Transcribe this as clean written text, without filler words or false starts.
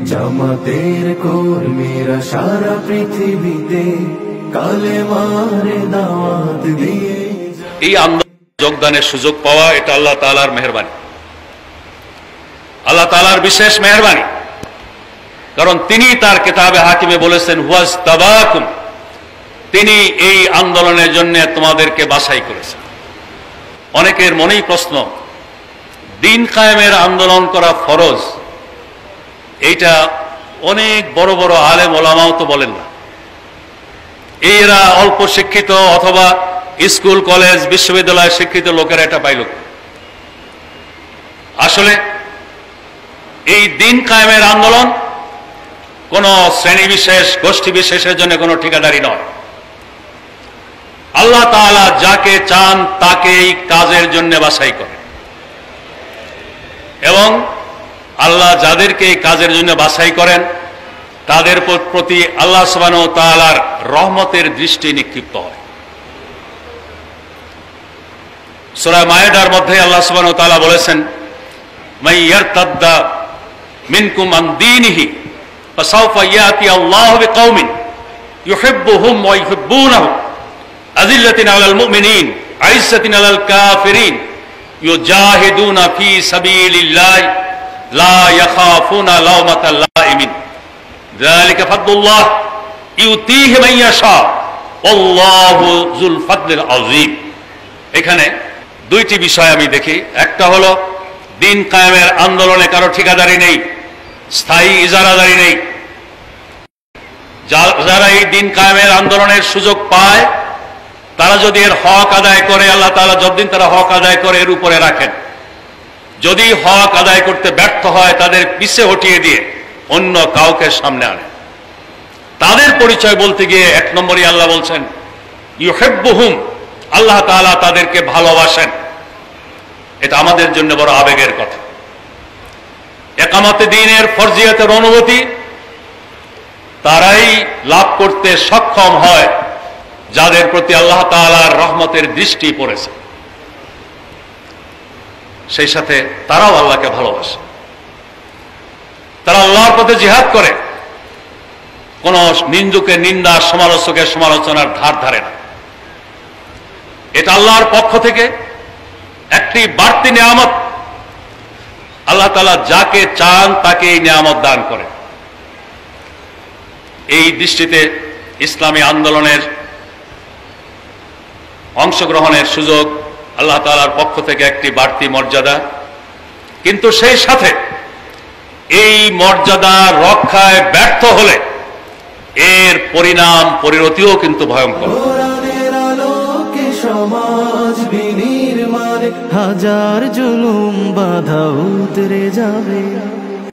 জামাতের কর্মীরা সারা পৃথিবীতে কালেমার দাওয়াত দিয়ে এই আন্দোলনে যোগদানের সুযোগ পাওয়া এটা আল্লাহ তাআলার মেহেরবানি, আল্লাহ তাআলার বিশেষ মেহেরবানি। কারণ তিনি তার কিতাবে হাকিমে বলেছেন হুয়াজতাবাকুম, তিনি এই আন্দোলনের জন্য তোমাদেরকে বাছাই করেছেন। অনেকের মনেই প্রশ্ন, দিন কায়েমের আন্দোলন করা ফরজ, এইটা অনেক বড় বড় আলেম ওলামাও তো বলেন না। এরা অল্প শিক্ষিত অথবা স্কুল কলেজ বিশ্ববিদ্যালয় শিক্ষিত লোকেরা এটা পাইল। আসলে এই দিন কায়েমের আন্দোলন কোন শ্রেণী বিশেষ গোষ্ঠী বিশেষের জন্য কোনো ঠিকাদারি নয়। আল্লাহ তাআলা যাকে চান তাকে এই কাজের জন্য বাছাই করেন, এবং আল্লাহ যাদেরকে এই কাজের জন্য বাছাই করেন তাদের প্রতি আল্লাহ সুবহানাহু ওয়া তাআলার রহমতের দৃষ্টি নিক্ষিপ্ত হয়। সূরা মায়েদার মধ্যে আল্লাহ সুবহানাহু ওয়া তাআলা বলেছেন, মান ইয়ারতাদ্দা মিনকুম আন দীনিহি ফাসাউফা ইয়াতি আল্লাহু বিকওমিন ইউহিব্বুহুম ওয়া ইউহিব্বুনাহু আযিল্লাতিন আলাল মুমিনিন আইজ্জাতিন আলাল কাফিরিন ইউজাহিদুনা ফি সাবিলিল্লাহি লা ইয়াখাফুনা লাওমাতা লাইমিন যালিকা ফাদলুল্লাহ ইউতিহি মান ইয়াশা আল্লাহু যুল ফাদলিল আযীম। এখানে দুইটি বিষয় আমি দেখি। একটা হলো দিন কায়েমের আন্দোলনে কারো ঠিকাদারি নেই, স্থায়ী ইজারাদারি নেই। যারা এই দিন কায়েমের আন্দোলনের সুযোগ পায় তারা যদি এর হক আদায় করে, আল্লাহ তাআলা যতদিন তারা হক আদায় করে এর উপরে রাখেন। যদি হক আদায় করতে ব্যর্থ হয় তাদের পিছে হটিয়ে দিয়ে অন্য কাউকে সামনে আনে। তাদের পরিচয় বলতে গিয়ে এক নম্বরই আল্লাহ বলছেন ইউহিব্বুহুম, আল্লাহ তাআলা তাদেরকে ভালোবাসেন। এটা আমাদের জন্য বড় আবেগের কথা। ইকামতে দ্বীনের ফরজিয়তের অনুভূতি তারাই লাভ করতে সক্ষম হয় যাদের প্রতি আল্লাহ তাআলার রহমতের দৃষ্টি পড়েছে, সেই সাথে তারাও আল্লাহকে ভালোবাসে। তারা আল্লাহর পথে জিহাদ করে, কোন নিন্দুকের নিন্দা, সমালোচকের সমালোচনার ধার ধারে না। এটা আল্লাহর পক্ষ থেকে একটি বাড়তি নিয়ামত। আল্লাহ তাআলা যাকে চান তাকে এই নিয়ামত দান করেন। এই দৃষ্টিতে ইসলামী আন্দোলনের অংশগ্রহণের সুযোগ আল্লাহ তাআলার পক্ষ থেকে একটি বাড়তি মর্যাদা, কিন্তু সেই সাথে এই মর্যাদা রক্ষায় ব্যর্থ হলে এর পরিণাম পরিণতিও কিন্তু ভয়ঙ্কর। সমাজ বিনির্মাণে হাজার জুলুম বাধা উতরে যাবে।